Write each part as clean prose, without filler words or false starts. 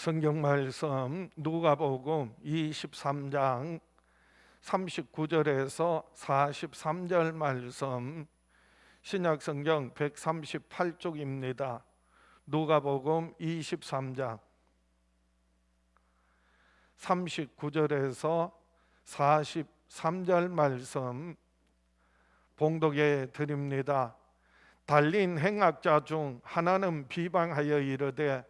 성경 말씀 누가복음 23장 39절에서 43절 말씀, 신약 성경 138쪽입니다. 누가복음 23장 39절에서 43절 말씀 봉독해 드립니다. 달린 행악자 중 하나는 비방하여 이르되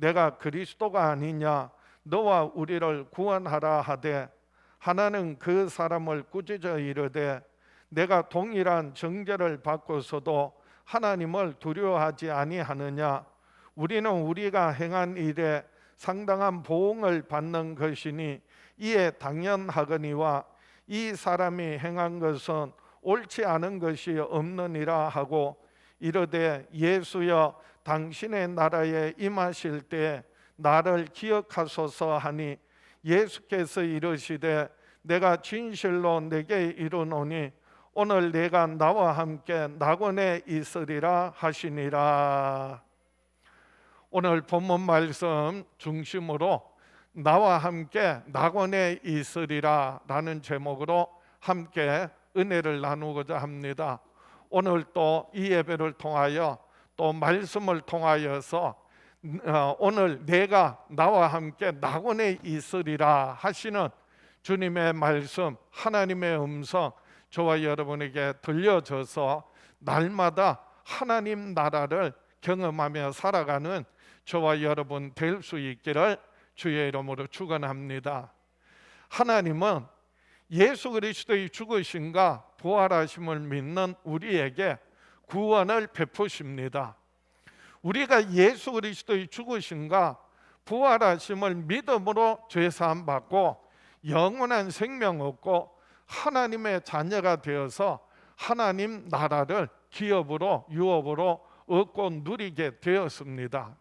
내가 그리스도가 아니냐, 너와 우리를 구원하라 하되, 하나는 그 사람을 꾸짖어 이르되 내가 동일한 정죄를 받고서도 하나님을 두려워하지 아니하느냐. 우리는 우리가 행한 일에 상당한 보응을 받는 것이니 이에 당연하거니와 이 사람이 행한 것은 옳지 않은 것이 없느니라 하고 이르되 예수여, 당신의 나라에 임하실 때 나를 기억하소서 하니, 예수께서 이르시되 내가 진실로 내게 이르노니 오늘 내가 나와 함께 낙원에 있으리라 하시니라. 오늘 본문 말씀 중심으로 나와 함께 낙원에 있으리라 라는 제목으로 함께 은혜를 나누고자 합니다. 오늘 또 이 예배를 통하여 또 말씀을 통하여서 오늘 내가 나와 함께 낙원에 있으리라 하시는 주님의 말씀, 하나님의 음성 저와 여러분에게 들려져서 날마다 하나님 나라를 경험하며 살아가는 저와 여러분 될 수 있기를 주의 이름으로 축원합니다. 하나님은 예수 그리스도의 죽으심과 부활하심을 믿는 우리에게 구원을 베푸십니다. 우리가 예수 그리스도의 죽으심과 부활하심을 믿음으로 죄사함 받고 영원한 생명 얻고 하나님의 자녀가 되어서 하나님 나라를 기업으로 유업으로 얻고 누리게 되었습니다.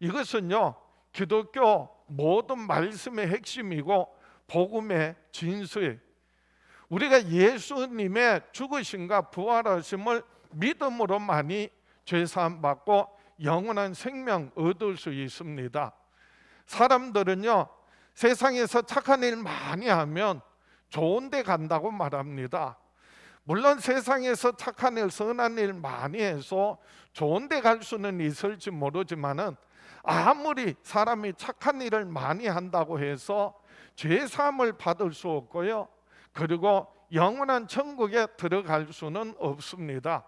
이것은요, 기독교 모든 말씀의 핵심이고 복음의 진수예요. 우리가 예수님의 죽으심과 부활하심을 믿음으로만이 죄사함 받고 영원한 생명 얻을 수 있습니다. 사람들은요, 세상에서 착한 일 많이 하면 좋은 데 간다고 말합니다. 물론 세상에서 착한 일, 선한 일 많이 해서 좋은 데 갈 수는 있을지 모르지만은 아무리 사람이 착한 일을 많이 한다고 해서 죄사함을 받을 수 없고요, 그리고 영원한 천국에 들어갈 수는 없습니다.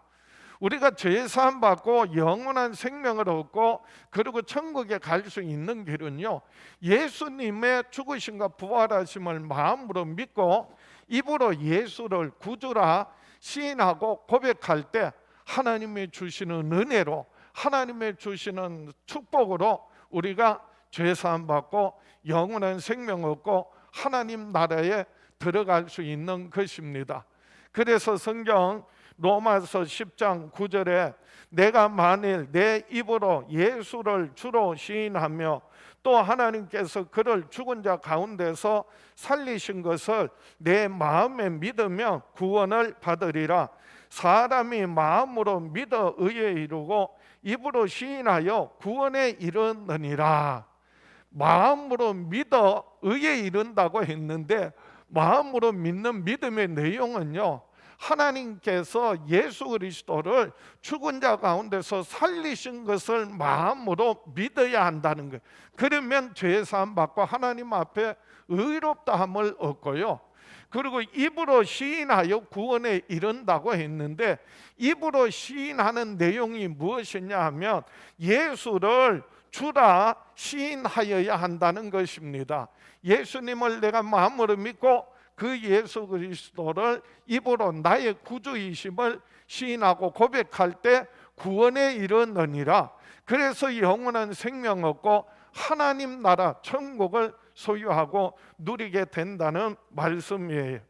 우리가 죄사함 받고 영원한 생명을 얻고 그리고 천국에 갈 수 있는 길은요, 예수님의 죽으심과 부활하심을 마음으로 믿고 입으로 예수를 구주라 시인하고 고백할 때 하나님이 주시는 은혜로, 하나님의 주시는 축복으로 우리가 죄사함 받고 영원한 생명 얻고 하나님 나라에 들어갈 수 있는 것입니다. 그래서 성경 로마서 10장 9절에 내가 만일 내 입으로 예수를 주로 시인하며 또 하나님께서 그를 죽은 자 가운데서 살리신 것을 내 마음에 믿으면 구원을 받으리라. 사람이 마음으로 믿어 의에 이르고 입으로 시인하여 구원에 이르느니라. 마음으로 믿어 의에 이른다고 했는데, 마음으로 믿는 믿음의 내용은요, 하나님께서 예수 그리스도를 죽은 자 가운데서 살리신 것을 마음으로 믿어야 한다는 거예요. 그러면 죄사함 받고 하나님 앞에 의롭다함을 얻고요, 그리고 입으로 시인하여 구원에 이른다고 했는데, 입으로 시인하는 내용이 무엇이냐 하면 예수를 주라 시인하여야 한다는 것입니다. 예수님을 내가 마음으로 믿고 그 예수 그리스도를 입으로 나의 구주이심을 시인하고 고백할 때 구원에 이르느니라. 그래서 영원한 생명 얻고 하나님 나라 천국을 소유하고 누리게 된다는 말씀이에요.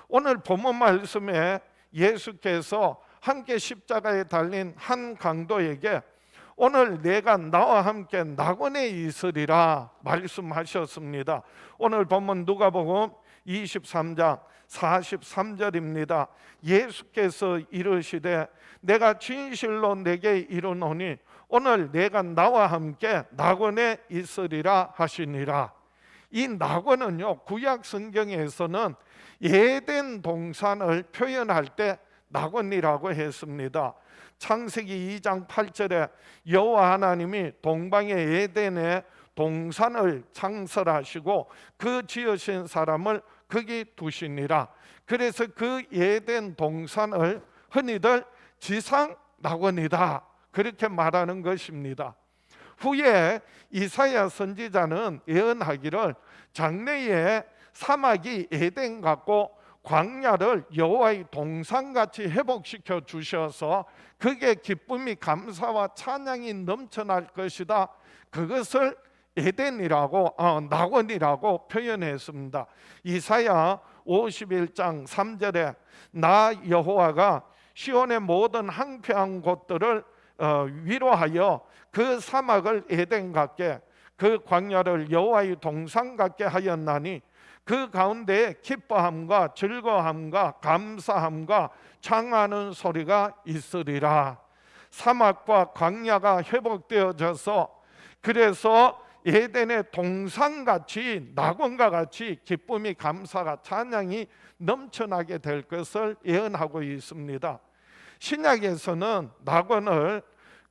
오늘 본문 말씀에 예수께서 함께 십자가에 달린 한 강도에게 오늘 내가 나와 함께 낙원에 있으리라 말씀하셨습니다. 오늘 본문 누가복음 23장 43절입니다. 예수께서 이르시되 내가 진실로 내게 이르노니 오늘 내가 나와 함께 낙원에 있으리라 하시니라. 이 낙원은요, 구약 성경에서는 에덴 동산을 표현할 때 낙원이라고 했습니다. 창세기 2장 8절에 여호와 하나님이 동방의 에덴에 동산을 창설하시고 그 지으신 사람을 거기 두시니라. 그래서 그 에덴 동산을 흔히들 지상 낙원이다, 그렇게 말하는 것입니다. 후에 이사야 선지자는 예언하기를 장래에 사막이 에덴 같고 광야를 여호와의 동산같이 회복시켜 주셔서 그게 기쁨이 감사와 찬양이 넘쳐날 것이다. 그것을 에덴이라고 낙원이라고 표현했습니다. 이사야 51장 3절에 나 여호와가 시온의 모든 황폐한 곳들을 위로하여 그 사막을 에덴 같게 그 광야를 여호와의 동산 같게 하였나니 그 가운데 기뻐함과 즐거움과 감사함과 창하는 소리가 있으리라. 사막과 광야가 회복되어져서 그래서 에덴의 동산같이 낙원과 같이 기쁨이 감사가 찬양이 넘쳐나게 될 것을 예언하고 있습니다. 신약에서는 낙원을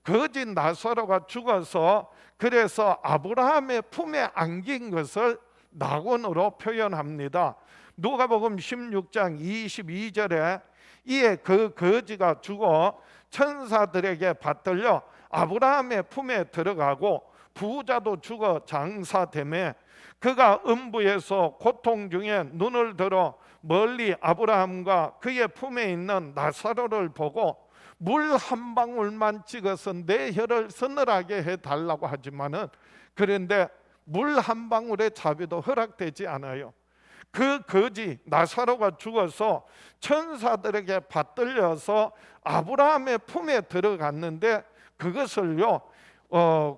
거짓 나사로가 죽어서 그래서 아브라함의 품에 안긴 것을 낙원으로 표현합니다. 누가복음 16장 22절에 이에 그 거지가 죽어 천사들에게 받들려 아브라함의 품에 들어가고 부자도 죽어 장사되매 그가 음부에서 고통 중에 눈을 들어 멀리 아브라함과 그의 품에 있는 나사로를 보고 물 한 방울만 찍어서 내 혀를 서늘하게 해달라고 하지만은 그런데 물 한 방울의 자비도 허락되지 않아요. 그 거지 나사로가 죽어서 천사들에게 받들려서 아브라함의 품에 들어갔는데 그것을요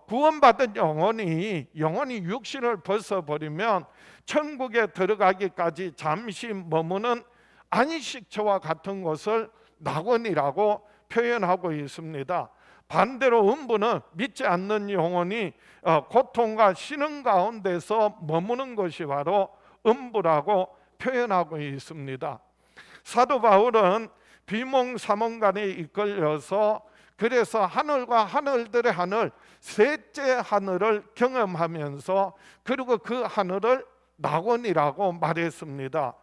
구원받은 영혼이 육신을 벗어버리면 천국에 들어가기까지 잠시 머무는 안식처와 같은 것을 낙원이라고 표현하고 있습니다. 반대로 음부는 믿지 않는 영혼이 고통과 신음 가운데서 머무는 것이 바로 음부라고 표현하고 있습니다. 사도 바울은 비몽사몽간에 이끌려서 그래서 하늘과 하늘들의 하늘, 셋째 하늘을 경험하면서 그리고 그 하늘을 낙원이라고 말했습니다.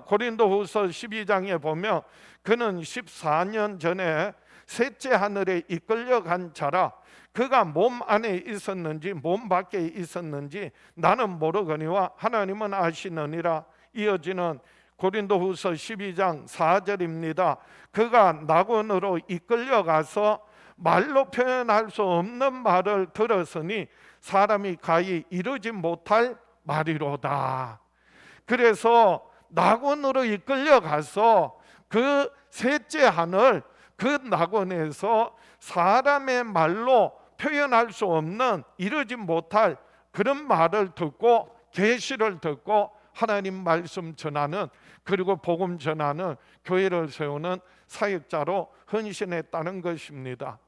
고린도후서 12장에 보면 그는 14년 전에 셋째 하늘에 이끌려간 자라 그가 몸 안에 있었는지 몸 밖에 있었는지 나는 모르거니와 하나님은 아시느니라. 이어지는 고린도후서 12장 4절입니다. 그가 낙원으로 이끌려가서 말로 표현할 수 없는 말을 들었으니 사람이 가히 이루지 못할 말이로다. 그래서 낙원으로 이끌려가서 그 셋째 하늘 그 낙원에서 사람의 말로 표현할 수 없는 이루지 못할 그런 말을 듣고 계시를 듣고 하나님 말씀 전하는 그리고 복음 전하는 교회를 세우는 사역자로 헌신했다는 것입니다.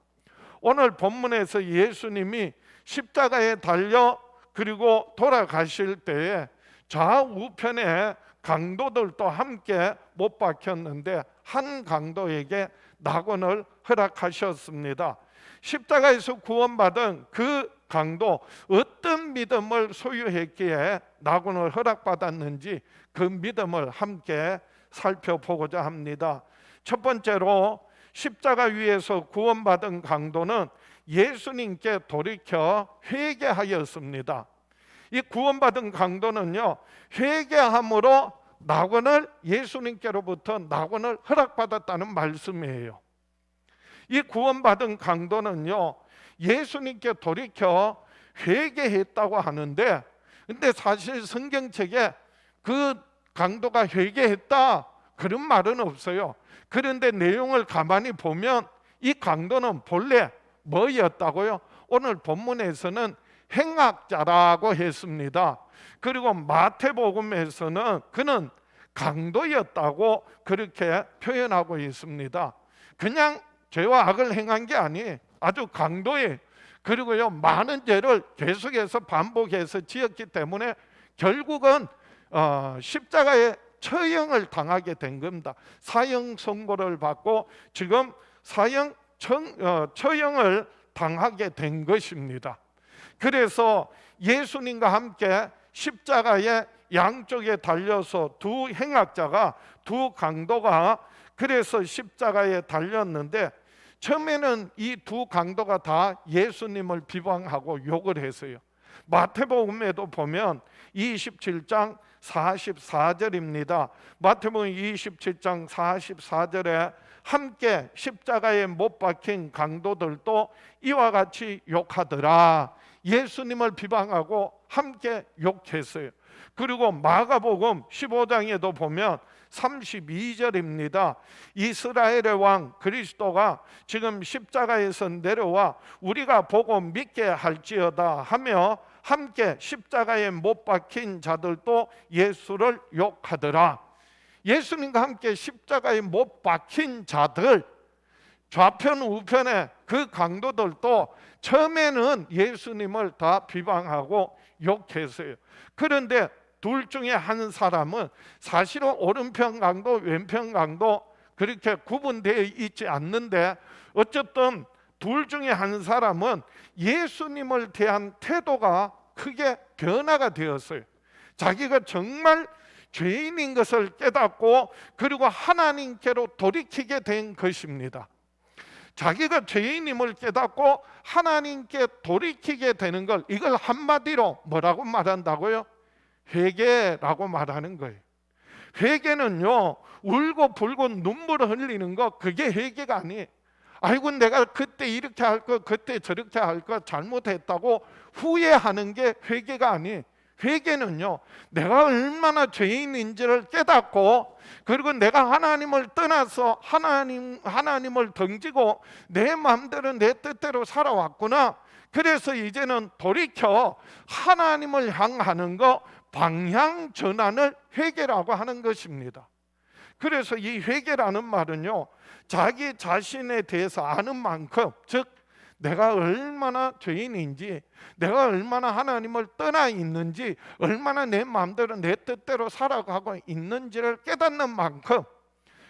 오늘 본문에서 예수님이 십자가에 달려 그리고 돌아가실 때에 좌우편에 강도들도 함께 못 박혔는데 한 강도에게 낙원을 허락하셨습니다. 십자가에서 구원받은 그 강도 어떤 믿음을 소유했기에 낙원을 허락받았는지 그 믿음을 함께 살펴보고자 합니다. 첫 번째로 십자가 위에서 구원받은 강도는 예수님께 돌이켜 회개하였습니다. 이 구원받은 강도는요 회개함으로 낙원을 예수님께로부터 낙원을 허락받았다는 말씀이에요. 이 구원받은 강도는요 예수님께 돌이켜 회개했다고 하는데 근데 사실 성경책에 그 강도가 회개했다 그런 말은 없어요. 그런데 내용을 가만히 보면 이 강도는 본래 뭐였다고요? 오늘 본문에서는 행악자라고 했습니다. 그리고 마태복음에서는 그는 강도였다고 그렇게 표현하고 있습니다. 그냥 죄와 악을 행한 게 아니에요. 아주 강도의, 그리고요 많은 죄를 계속해서 반복해서 지었기 때문에 결국은 십자가에 처형을 당하게 된 겁니다. 사형 선고를 받고 지금 처형을 당하게 된 것입니다. 그래서 예수님과 함께 십자가에 양쪽에 달려서 두 행악자가, 두 강도가 그래서 십자가에 달렸는데, 처음에는 이 두 강도가 다 예수님을 비방하고 욕을 했어요. 마태복음에도 보면 27장 44절입니다. 마태복음 27장 44절에 함께 십자가에 못 박힌 강도들도 이와 같이 욕하더라. 예수님을 비방하고 함께 욕했어요. 그리고 마가복음 15장에도 보면 32절입니다. 이스라엘의 왕 그리스도가 지금 십자가에서 내려와 우리가 보고 믿게 할지어다 하며 함께 십자가에 못 박힌 자들도 예수를 욕하더라. 예수님과 함께 십자가에 못 박힌 자들, 좌편 우편의 그 강도들도 처음에는 예수님을 다 비방하고 욕했어요. 그런데 둘 중에 한 사람은 사실은 오른편 강도, 왼편 강도 그렇게 구분되어 있지 않는데, 어쨌든 둘 중에 한 사람은 예수님을 대한 태도가 크게 변화가 되었어요. 자기가 정말 죄인인 것을 깨닫고 그리고 하나님께로 돌이키게 된 것입니다. 자기가 죄인임을 깨닫고 하나님께 돌이키게 되는 걸, 이걸 한마디로 뭐라고 말한다고요? 회개라고 말하는 거예요. 회개는요, 울고 불고 눈물을 흘리는 거, 그게 회개가 아니에요. 아이고 내가 그때 이렇게 할 거, 그때 저렇게 할 거 잘못했다고 후회하는 게 회개가 아니에요. 회개는요, 내가 얼마나 죄인인지를 깨닫고 그리고 내가 하나님을 떠나서 하나님을 던지고 내 마음대로 내 뜻대로 살아왔구나. 그래서 이제는 돌이켜 하나님을 향하는 거, 방향 전환을 회개라고 하는 것입니다. 그래서 이 회개라는 말은요, 자기 자신에 대해서 아는 만큼, 즉 내가 얼마나 죄인인지, 내가 얼마나 하나님을 떠나 있는지, 얼마나 내 마음대로 내 뜻대로 살아가고 있는지를 깨닫는 만큼,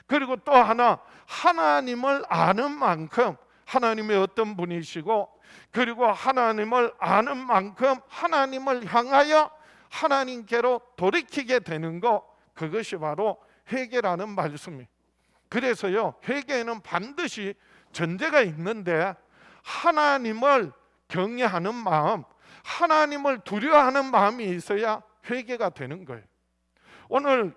그리고 또 하나 하나님을 아는 만큼, 하나님이 어떤 분이시고 그리고 하나님을 아는 만큼 하나님을 향하여 하나님께로 돌이키게 되는 것, 그것이 바로 회개라는 말씀이에요. 그래서요, 회개에는 반드시 전제가 있는데, 하나님을 경외하는 마음, 하나님을 두려워하는 마음이 있어야 회개가 되는 거예요. 오늘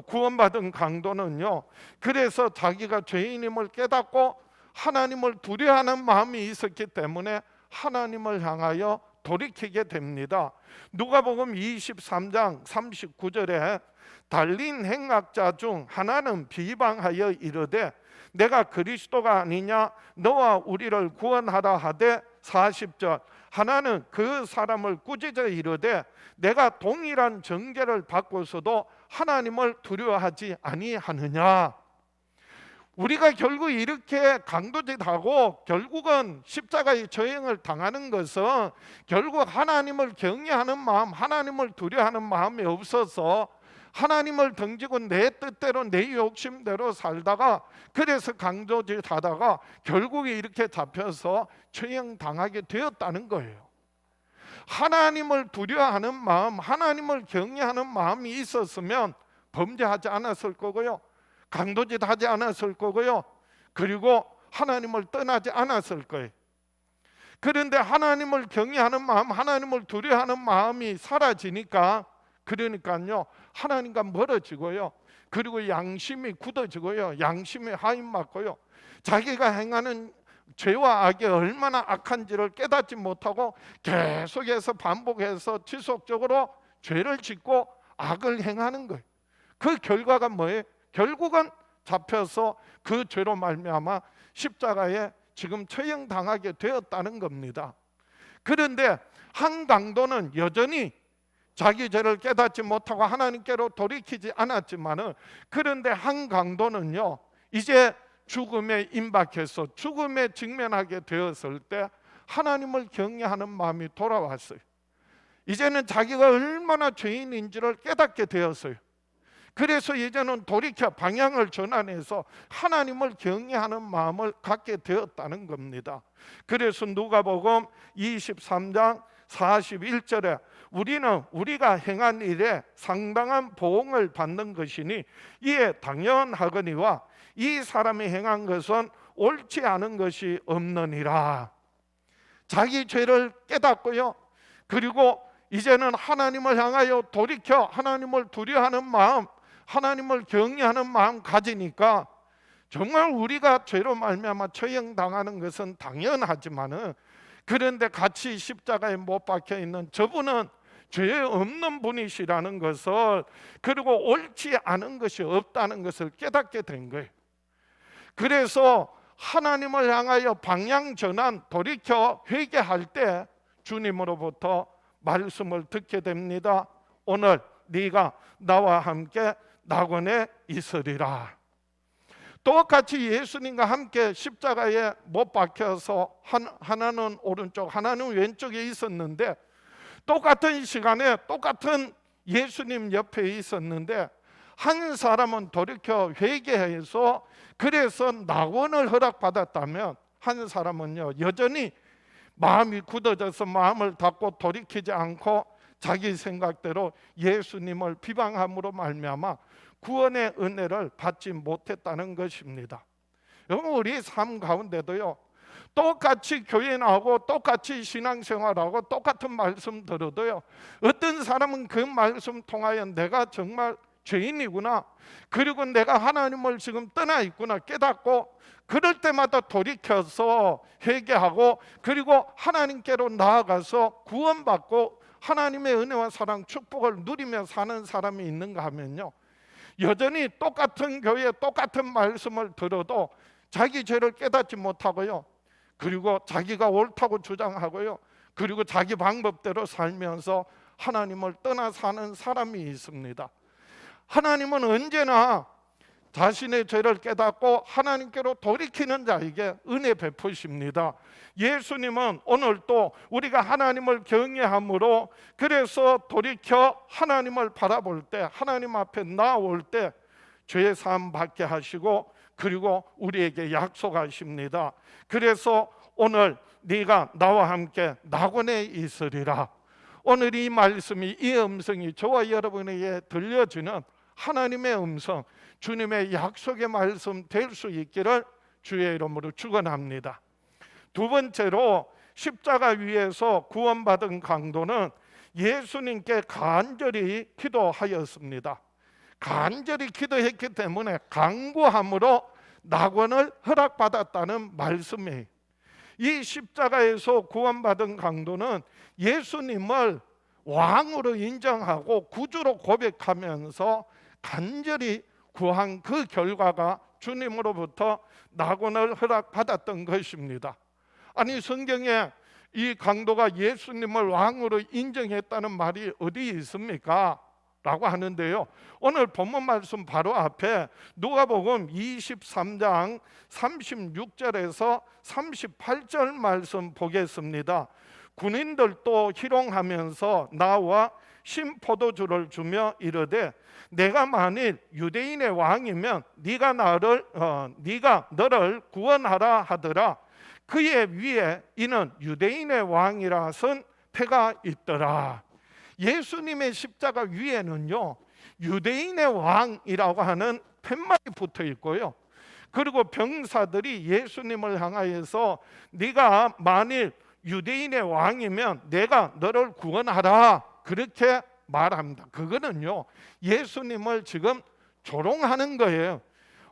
구원받은 강도는요, 그래서 자기가 죄인임을 깨닫고 하나님을 두려워하는 마음이 있었기 때문에 하나님을 향하여 돌이키게 됩니다. 누가복음 23장 39절에 달린 행악자 중 하나는 비방하여 이르되 내가 그리스도가 아니냐, 너와 우리를 구원하라 하되, 40절 하나는 그 사람을 꾸짖어 이르되 내가 동일한 정죄를 받고서도 하나님을 두려워하지 아니하느냐. 우리가 결국 이렇게 강도짓하고 결국은 십자가의 처형을 당하는 것은 결국 하나님을 경외하는 마음, 하나님을 두려워하는 마음이 없어서 하나님을 던지고 내 뜻대로 내 욕심대로 살다가, 그래서 강도짓하다가 결국에 이렇게 잡혀서 처형당하게 되었다는 거예요. 하나님을 두려워하는 마음, 하나님을 경외하는 마음이 있었으면 범죄하지 않았을 거고요, 강도짓하지 않았을 거고요, 그리고 하나님을 떠나지 않았을 거예요. 그런데 하나님을 경외하는 마음, 하나님을 두려워하는 마음이 사라지니까, 그러니까요 하나님과 멀어지고요, 그리고 양심이 굳어지고요, 양심이 하인맞고요, 자기가 행하는 죄와 악이 얼마나 악한지를 깨닫지 못하고 계속해서 반복해서 지속적으로 죄를 짓고 악을 행하는 거예요. 그 결과가 뭐예요? 결국은 잡혀서 그 죄로 말미암아 십자가에 지금 처형당하게 되었다는 겁니다. 그런데 한 강도는 여전히 자기 죄를 깨닫지 못하고 하나님께로 돌이키지 않았지만은, 그런데 한 강도는요 이제 죽음에 임박해서 죽음에 직면하게 되었을 때 하나님을 경외하는 마음이 돌아왔어요. 이제는 자기가 얼마나 죄인인지를 깨닫게 되었어요. 그래서 이제는 돌이켜 방향을 전환해서 하나님을 경외하는 마음을 갖게 되었다는 겁니다. 그래서 누가복음 23장 41절에 우리는 우리가 행한 일에 상당한 보응을 받는 것이니 이에 당연하거니와 이 사람이 행한 것은 옳지 않은 것이 없느니라. 자기 죄를 깨닫고요, 그리고 이제는 하나님을 향하여 돌이켜 하나님을 두려워하는 마음, 하나님을 경외하는 마음 가지니까 정말 우리가 죄로 말미암아 처형당하는 것은 당연하지만은, 그런데 같이 십자가에 못 박혀 있는 저분은 죄 없는 분이시라는 것을, 그리고 옳지 않은 것이 없다는 것을 깨닫게 된 거예요. 그래서 하나님을 향하여 방향 전환, 돌이켜 회개할 때 주님으로부터 말씀을 듣게 됩니다. 오늘 네가 나와 함께 낙원에 있으리라. 똑같이 예수님과 함께 십자가에 못 박혀서 하나는 오른쪽 하나는 왼쪽에 있었는데, 똑같은 시간에 똑같은 예수님 옆에 있었는데, 한 사람은 돌이켜 회개해서 그래서 낙원을 허락받았다면, 한 사람은요 여전히 마음이 굳어져서 마음을 닫고 돌이키지 않고 자기 생각대로 예수님을 비방함으로 말미암아 구원의 은혜를 받지 못했다는 것입니다. 여러분, 우리 삶 가운데도요, 똑같이 교회 나오고 똑같이 신앙생활하고 똑같은 말씀 들어도요, 어떤 사람은 그 말씀 통하여 내가 정말 죄인이구나, 그리고 내가 하나님을 지금 떠나 있구나 깨닫고, 그럴 때마다 돌이켜서 회개하고 그리고 하나님께로 나아가서 구원받고 하나님의 은혜와 사랑, 축복을 누리며 사는 사람이 있는가 하면요, 여전히 똑같은 교회에 똑같은 말씀을 들어도 자기 죄를 깨닫지 못하고요, 그리고 자기가 옳다고 주장하고요, 그리고 자기 방법대로 살면서 하나님을 떠나 사는 사람이 있습니다. 하나님은 언제나 자신의 죄를 깨닫고 하나님께로 돌이키는 자에게 은혜 베푸십니다. 예수님은 오늘 또 우리가 하나님을 경외함으로 그래서 돌이켜 하나님을 바라볼 때, 하나님 앞에 나올 때 죄 사함 받게 하시고 그리고 우리에게 약속하십니다. 그래서 오늘 네가 나와 함께 낙원에 있으리라. 오늘 이 말씀이, 이 음성이 저와 여러분에게 들려주는 하나님의 음성, 주님의 약속의 말씀 될 수 있기를 주의 이름으로 축원합니다. 두 번째로 십자가 위에서 구원받은 강도는 예수님께 간절히 기도하였습니다. 간절히 기도했기 때문에 간구함으로 낙원을 허락받았다는 말씀이에요. 이 십자가에서 구원받은 강도는 예수님을 왕으로 인정하고 구주로 고백하면서 간절히 구한 그 결과가 주님으로부터 낙원을 허락받았던 것입니다. 아니, 성경에 이 강도가 예수님을 왕으로 인정했다는 말이 어디 있습니까? 라고 하는데요, 오늘 본문 말씀 바로 앞에 누가복음 23장 36절에서 38절 말씀 보겠습니다. 군인들도 희롱하면서 나와 신포도주를 주며 이르되 내가 만일 유대인의 왕이면 네가 너를 구원하라 하더라. 그의 위에 이는 유대인의 왕이라 쓴 패가 있더라. 예수님의 십자가 위에는요, 유대인의 왕이라고 하는 팻말이 붙어 있고요, 그리고 병사들이 예수님을 향하여서 네가 만일 유대인의 왕이면 내가 너를 구원하라, 그렇게 말합니다. 그거는요, 예수님을 지금 조롱하는 거예요.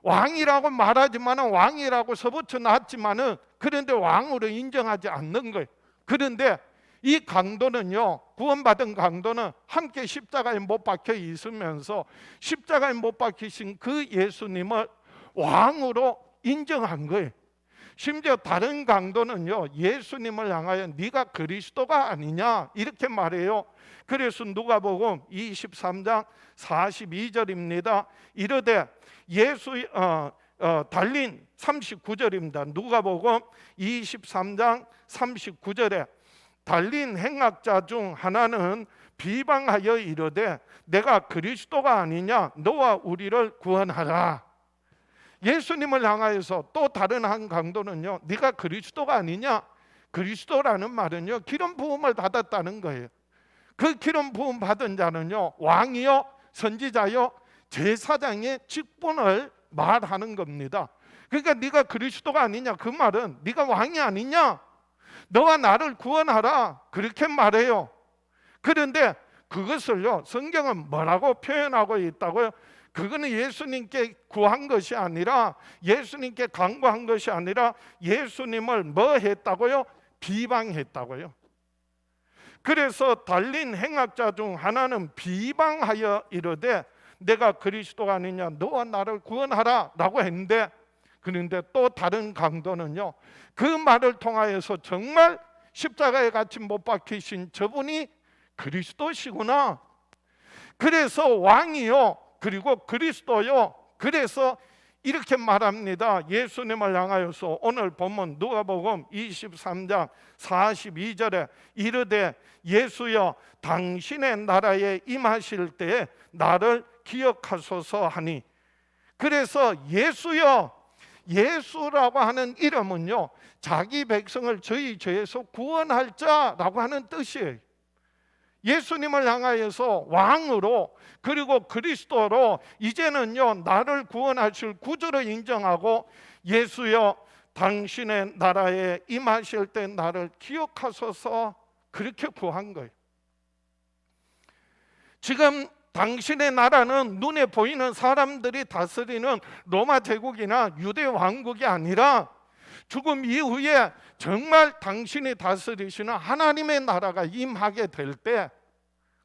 왕이라고 말하지만, 왕이라고 써붙여 놨지만은 그런데 왕으로 인정하지 않는 거예요. 그런데 이 강도는요, 구원받은 강도는 함께 십자가에 못 박혀 있으면서 십자가에 못 박히신 그 예수님을 왕으로 인정한 거예요. 심지어 다른 강도는요, 예수님을 향하여 네가 그리스도가 아니냐 이렇게 말해요. 그래서 누가복음 23장 42절입니다. 이르되 달린 39절입니다. 누가복음 23장 39절에 달린 행악자 중 하나는 비방하여 이르되 내가 그리스도가 아니냐 너와 우리를 구원하라. 예수님을 향하여서 또 다른 한 강도는요, 네가 그리스도가 아니냐. 그리스도라는 말은요, 기름 부음을 받았다는 거예요. 그 기름 부음 받은 자는요, 왕이요, 선지자요, 제사장의 직분을 말하는 겁니다. 그러니까 네가 그리스도가 아니냐, 그 말은 네가 왕이 아니냐, 너가 나를 구원하라, 그렇게 말해요. 그런데 그것을요, 성경은 뭐라고 표현하고 있다고요? 그거는 예수님께 구한 것이 아니라, 예수님께 간구한 것이 아니라 예수님을 뭐 했다고요? 비방했다고요. 그래서 달린 행악자 중 하나는 비방하여 이르되 내가 그리스도가 아니냐 너와 나를 구원하라 라고 했는데, 그런데 또 다른 강도는요, 그 말을 통하여서 정말 십자가에 같이 못 박히신 저분이 그리스도시구나, 그래서 왕이요 그리고 그리스도요, 그래서 이렇게 말합니다. 예수님을 향하여서 오늘 본문 누가복음 23장 42절에 이르되 예수여 당신의 나라에 임하실 때에 나를 기억하소서 하니, 그래서 예수여, 예수라고 하는 이름은요, 자기 백성을 저희 죄에서 구원할 자라고 하는 뜻이에요. 예수님을 향하여서 왕으로 그리고 그리스도로 이제는요 나를 구원하실 구주를 인정하고 예수여 당신의 나라에 임하실 때 나를 기억하소서, 그렇게 구한 거예요. 지금 당신의 나라는 눈에 보이는 사람들이 다스리는 로마 제국이나 유대 왕국이 아니라 죽음 이후에 정말 당신이 다스리시는 하나님의 나라가 임하게 될 때,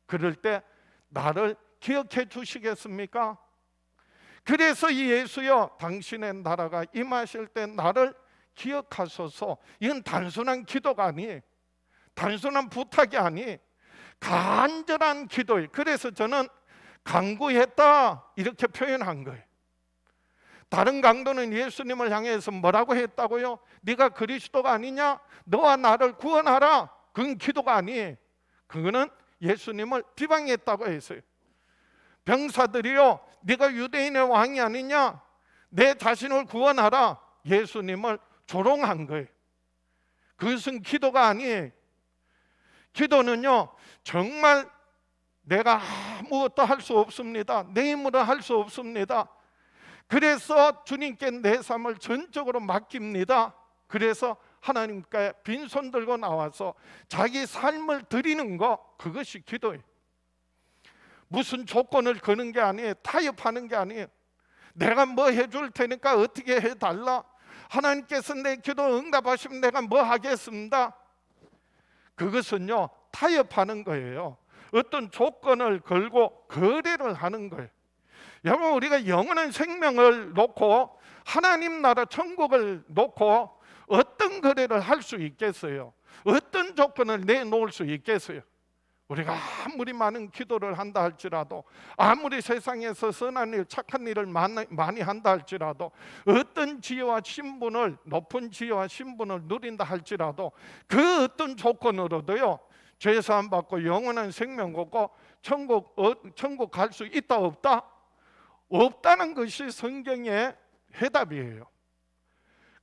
그럴 때 나를 기억해 주시겠습니까? 그래서 이 예수여 당신의 나라가 임하실 때 나를 기억하소서, 이건 단순한 기도가 아니, 단순한 부탁이 아니, 간절한 기도예요. 그래서 저는 간구했다 이렇게 표현한 거예요. 다른 강도는 예수님을 향해서 뭐라고 했다고요? 네가 그리스도가 아니냐? 너와 나를 구원하라. 그건 기도가 아니, 그거는 예수님을 비방했다고 했어요. 병사들이요, 네가 유대인의 왕이 아니냐? 내 자신을 구원하라. 예수님을 조롱한 거예요. 그것은 기도가 아니에요. 기도는요, 정말 내가 아무것도 할 수 없습니다. 내 힘으로 할 수 없습니다. 그래서 주님께 내 삶을 전적으로 맡깁니다. 그래서 하나님께 빈손 들고 나와서 자기 삶을 드리는 거, 그것이 기도예요. 무슨 조건을 거는 게 아니에요. 타협하는 게 아니에요. 내가 뭐 해줄 테니까 어떻게 해달라, 하나님께서 내 기도 응답하시면 내가 뭐 하겠습니다. 그것은요 타협하는 거예요. 어떤 조건을 걸고 거래를 하는 거예요. 여러분, 우리가 영원한 생명을 놓고 하나님 나라 천국을 놓고 어떤 거래를 할 수 있겠어요? 어떤 조건을 내놓을 수 있겠어요? 우리가 아무리 많은 기도를 한다 할지라도, 아무리 세상에서 선한 일, 착한 일을 많이 한다 할지라도, 어떤 지혜와 신분을, 높은 지혜와 신분을 누린다 할지라도 그 어떤 조건으로도요 죄사함 받고 영원한 생명 얻고 천국 갈 수 있다 없다? 없다는 것이 성경의 해답이에요.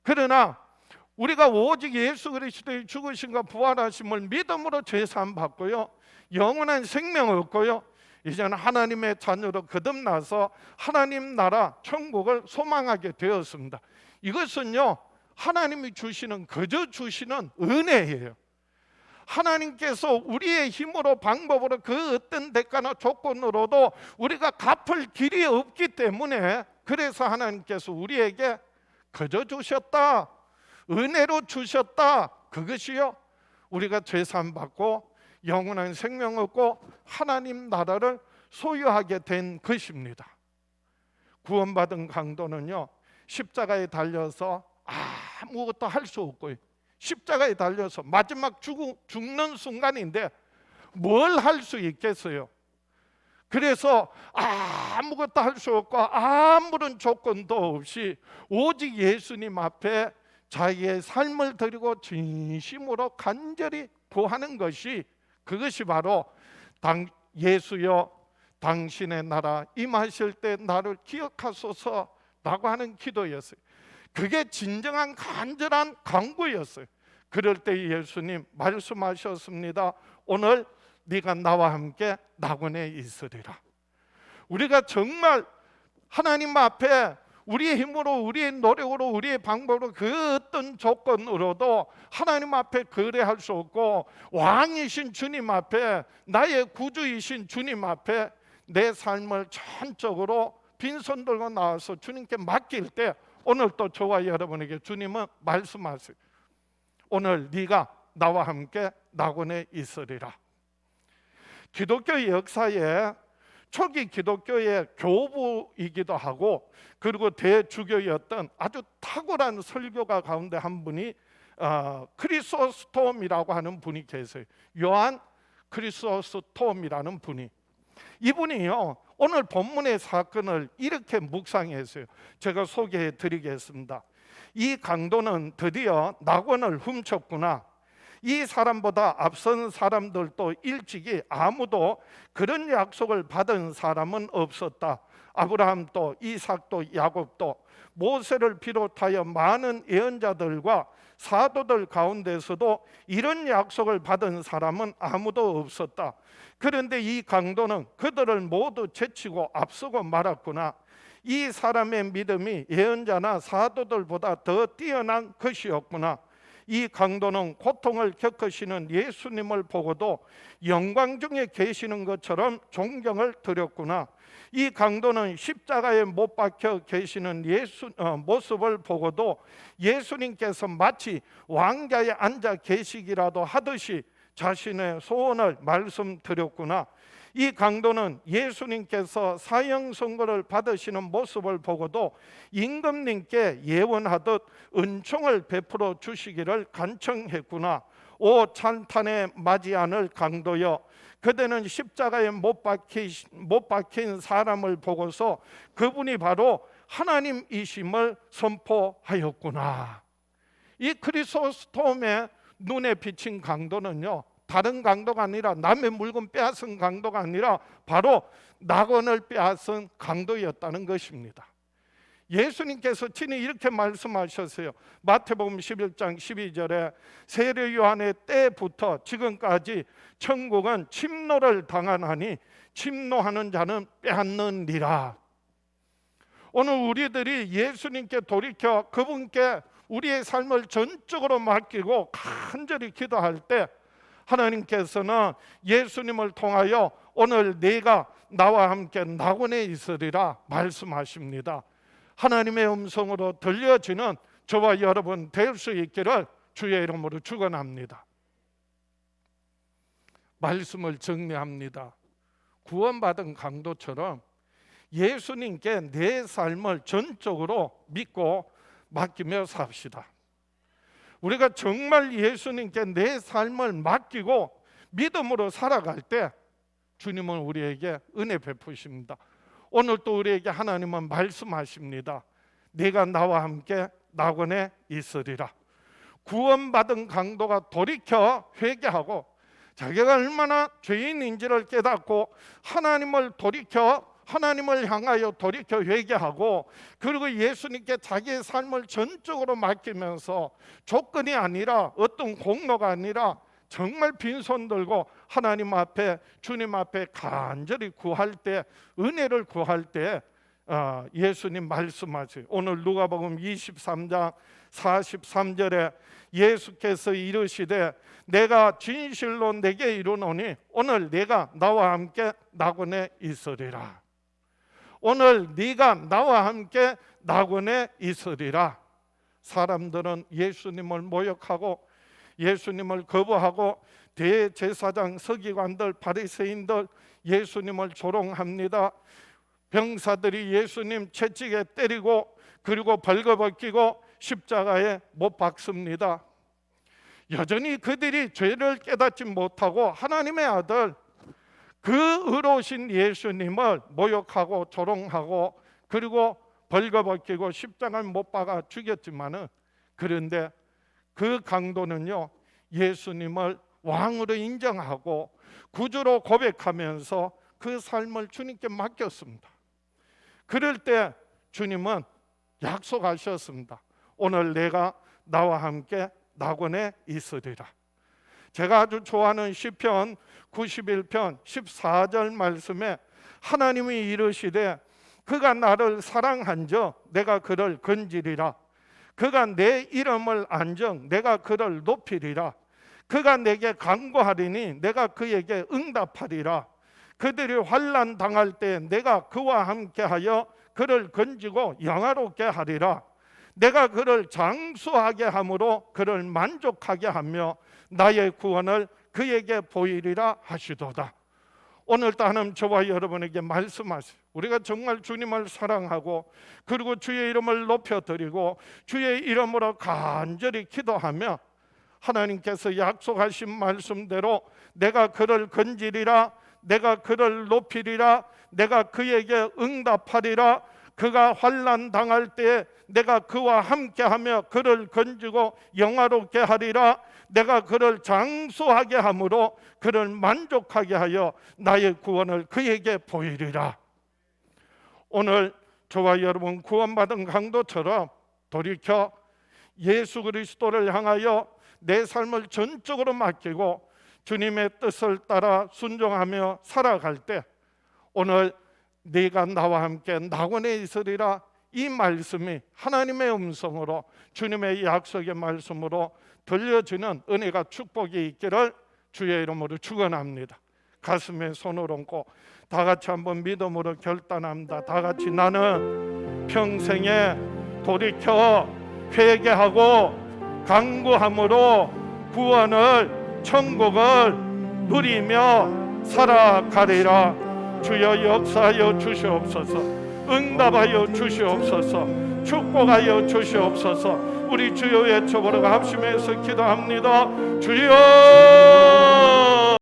그러나 우리가 오직 예수 그리스도의 죽으심과 부활하심을 믿음으로 죄사함 받고요 영원한 생명을 얻고요 이제는 하나님의 자녀로 거듭나서 하나님 나라 천국을 소망하게 되었습니다. 이것은요 하나님이 주시는, 거저 주시는 은혜예요. 하나님께서 우리의 힘으로, 방법으로, 그 어떤 대가나 조건으로도 우리가 갚을 길이 없기 때문에, 그래서 하나님께서 우리에게 거저 주셨다, 은혜로 주셨다. 그것이요 우리가 죄사함 받고 영원한 생명 얻고 하나님 나라를 소유하게 된 것입니다. 구원받은 강도는요 십자가에 달려서 아무것도 할 수 없고요, 십자가에 달려서 마지막 죽는 순간인데 뭘 할 수 있겠어요? 그래서 아무것도 할 수 없고 아무런 조건도 없이 오직 예수님 앞에 자기의 삶을 드리고 진심으로 간절히 구하는 것이, 그것이 바로 예수여 당신의 나라 임하실 때 나를 기억하소서라고 하는 기도였어요. 그게 진정한 간절한 간구였어요. 그럴 때 예수님 말씀하셨습니다. 오늘 네가 나와 함께 낙원에 있으리라. 우리가 정말 하나님 앞에 우리의 힘으로, 우리의 노력으로, 우리의 방법으로, 그 어떤 조건으로도 하나님 앞에 거래할 수 없고, 왕이신 주님 앞에, 나의 구주이신 주님 앞에 내 삶을 전적으로 빈손 들고 나와서 주님께 맡길 때, 오늘 또 저와 여러분에게 주님은 말씀하세요. 오늘 네가 나와 함께 낙원에 있으리라. 기독교 역사에 초기 기독교의 교부이기도 하고, 그리고 대주교였던 아주 탁월한 설교가 가운데 한 분이 크리소스톰이라고 하는 분이 계세요. 요한 크리소스톰이라는 분이, 이분이요 오늘 본문의 사건을 이렇게 묵상했어요. 제가 소개해 드리겠습니다. 이 강도는 드디어 낙원을 훔쳤구나. 이 사람보다 앞선 사람들도 일찍이 아무도 그런 약속을 받은 사람은 없었다. 아브라함도 이삭도 야곱도 모세를 비롯하여 많은 예언자들과 사도들 가운데서도 이런 약속을 받은 사람은 아무도 없었다. 그런데 이 강도는 그들을 모두 제치고 앞서고 말았구나. 이 사람의 믿음이 예언자나 사도들보다 더 뛰어난 것이었구나. 이 강도는 고통을 겪으시는 예수님을 보고도 영광 중에 계시는 것처럼 존경을 드렸구나. 이 강도는 십자가에 못 박혀 계시는 모습을 보고도 예수님께서 마치 왕좌에 앉아 계시기라도 하듯이 자신의 소원을 말씀드렸구나. 이 강도는 예수님께서 사형 선고를 받으시는 모습을 보고도 임금님께 예언하듯 은총을 베풀어 주시기를 간청했구나. 오 찬탄에 맞지 않을 강도여, 그대는 십자가에 못 박힌 사람을 보고서 그분이 바로 하나님이심을 선포하였구나. 이 크리소스톰의 눈에 비친 강도는요, 다른 강도가 아니라, 남의 물건 빼앗은 강도가 아니라 바로 낙원을 빼앗은 강도였다는 것입니다. 예수님께서 친히 이렇게 말씀하셨어요. 마태복음 11장 12절에 세례 요한의 때부터 지금까지 천국은 침노를 당하나니 침노하는 자는 빼앗느니라. 오늘 우리들이 예수님께 돌이켜 그분께 우리의 삶을 전적으로 맡기고 간절히 기도할 때, 하나님께서는 예수님을 통하여 오늘 네가 나와 함께 낙원에 있으리라 말씀하십니다. 하나님의 음성으로 들려지는 저와 여러분 될 수 있기를 주의 이름으로 축원합니다. 말씀을 정리합니다. 구원받은 강도처럼 예수님께 내 삶을 전적으로 믿고 맡기며 삽시다. 우리가 정말 예수님께 내 삶을 맡기고 믿음으로 살아갈 때 주님은 우리에게 은혜 베푸십니다. 오늘 또 우리에게 하나님은 말씀하십니다. 네가 나와 함께 낙원에 있으리라. 구원받은 강도가 돌이켜 회개하고 자기가 얼마나 죄인인지를 깨닫고 하나님을 향하여 돌이켜 회개하고, 그리고 예수님께 자기의 삶을 전적으로 맡기면서 조건이 아니라, 어떤 공로가 아니라 정말 빈손 들고 하나님 앞에, 주님 앞에 간절히 구할 때, 은혜를 구할 때 예수님 말씀하세요. 오늘 누가복음 23장 43절에 예수께서 이르시되 내가 진실로 내게 이르노니 오늘 네가 나와 함께 낙원에 있으리라. 오늘 네가 나와 함께 낙원에 있으리라. 사람들은 예수님을 모욕하고 예수님을 거부하고 대제사장, 서기관들, 바리새인들 예수님을 조롱합니다. 병사들이 예수님 채찍에 때리고 그리고 벌거벗기고 십자가에 못 박습니다. 여전히 그들이 죄를 깨닫지 못하고 하나님의 아들, 그 의로우신 예수님을 모욕하고 조롱하고 그리고 벌거벗기고 십자가를 못 박아 죽였지만은, 그런데 그 강도는요 예수님을 왕으로 인정하고 구주로 고백하면서 그 삶을 주님께 맡겼습니다. 그럴 때 주님은 약속하셨습니다. 오늘 내가 나와 함께 낙원에 있으리라. 제가 아주 좋아하는 시편 91편 14절 말씀에 하나님이 이르시되 그가 나를 사랑한즉 내가 그를 건지리라. 그가 내 이름을 안즉 내가 그를 높이리라. 그가 내게 간구하리니 내가 그에게 응답하리라. 그들이 환난 당할 때 내가 그와 함께하여 그를 건지고 영화롭게 하리라. 내가 그를 장수하게 함으로 그를 만족하게 하며 나의 구원을 그에게 보이리라 하시도다. 오늘도 하나님 저와 여러분에게 말씀하세요. 우리가 정말 주님을 사랑하고 그리고 주의 이름을 높여드리고 주의 이름으로 간절히 기도하며 하나님께서 약속하신 말씀대로 내가 그를 건지리라, 내가 그를 높이리라, 내가 그에게 응답하리라, 그가 환난 당할 때 내가 그와 함께하며 그를 건지고 영화롭게 하리라, 내가 그를 장수하게 함으로 그를 만족하게 하여 나의 구원을 그에게 보이리라. 오늘 저와 여러분 구원받은 강도처럼 돌이켜 예수 그리스도를 향하여 내 삶을 전적으로 맡기고 주님의 뜻을 따라 순종하며 살아갈 때 오늘 네가 나와 함께 낙원에 있으리라, 이 말씀이 하나님의 음성으로 주님의 약속의 말씀으로 들려지는 은혜가 축복이 있기를 주의 이름으로 축원합니다. 가슴에 손을 얹고 다 같이 한번 믿음으로 결단합니다. 다 같이 나는 평생에 돌이켜 회개하고 간구함으로 구원을 천국을 누리며 살아가리라. 주여 역사하여 주시옵소서. 응답하여 주시옵소서. 축복하여 주시옵소서. 우리 주여 외쳐보라고 합심해서 기도합니다. 주여